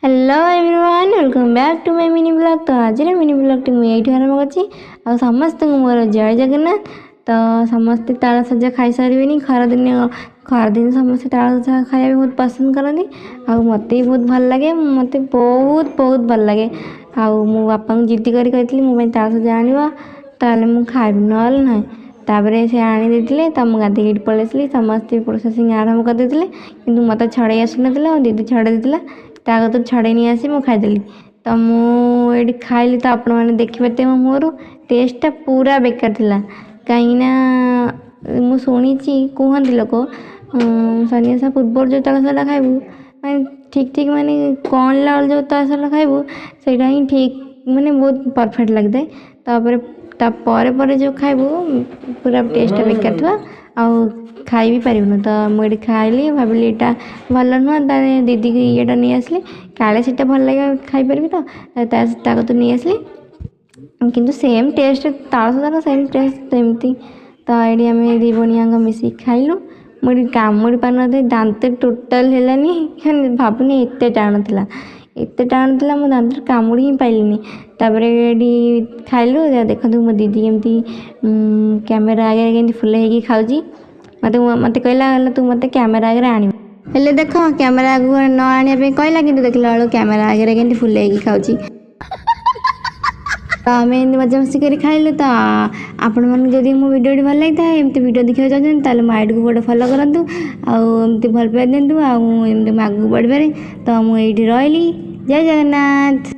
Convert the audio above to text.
Hello everyone welcome back to my mini blog. तो आज mini blog T मुझे आरंभ कर समस्त मोर जय जगन्नाथ। तो समस्ते ताल सजा खाई सारे खरादिन समस्ते ताल सजा खाया बहुत पसंद करती। मत भी बहुत भल लगे, मत बहुत बहुत भल लगे। मो बापा को जिद्दी करी मो ताल सजा आने मुझे खाइबी ना ना। तापर से आनीदे तो मुझे गाधे पलैसी समस्ते प्रोसेसिंग आरंभ करदे कि मत छड़े आसुना दीदी छड़े देता तो छड़े नहीं आसी मुझे खाईदेली। तो मुझे खाइली तो आपण मैंने देखिपे मो मुहर टेस्टा पूरा बेकार थिला। कहीं शुणी कहते लोक सन्यासा पूर्व जो तालसला खाइबू मैं ठीक ठीक माने कौन लाल जो तालसला खाइबू से ही ठीक माने बहुत परफेक्ट लगता है। तापर जो खाइबू पूरा टेस्ट बेकार थी खाई भी पारूँ। तो मुझे खाइली भाविली यहाँ भल नुह दीदी की ये नहीं आसली काले से भल लगे खाईपारि तो नहीं आसली किंतु सेम टेस्ट तालसदार सेम टेस्ट सेमती। तो ये आम दी भणिया मिसिक खाइलु। मुझे कामुड़ी पार दांत टोटाल है भावुनी एत टाण था एत टाण था मो दांत कामुड़ी ही पाइलिनी। तापर ये खाइलु देखो मो दीदी केमती कैमेरा आगे के फुले होगी खाऊँ मत मत कहला तू मत कैमेरा आगे आण हेले देख कैमेरा आगू न आने कहला कि देखला बेलू कैमेरा आगे के फुले खाऊँ। तो आम एम मजामस्ती कर खाइलु। तो आपण मैंने जदि मो वीडियो भल लगी है एमती वीडियो देखा चाहते मो आईडी को गोटे फॉलो करूँ आमती भल पाई दिंतु आमती आगू बढ़ पारे। तो मुझे रही जय जगन्नाथ।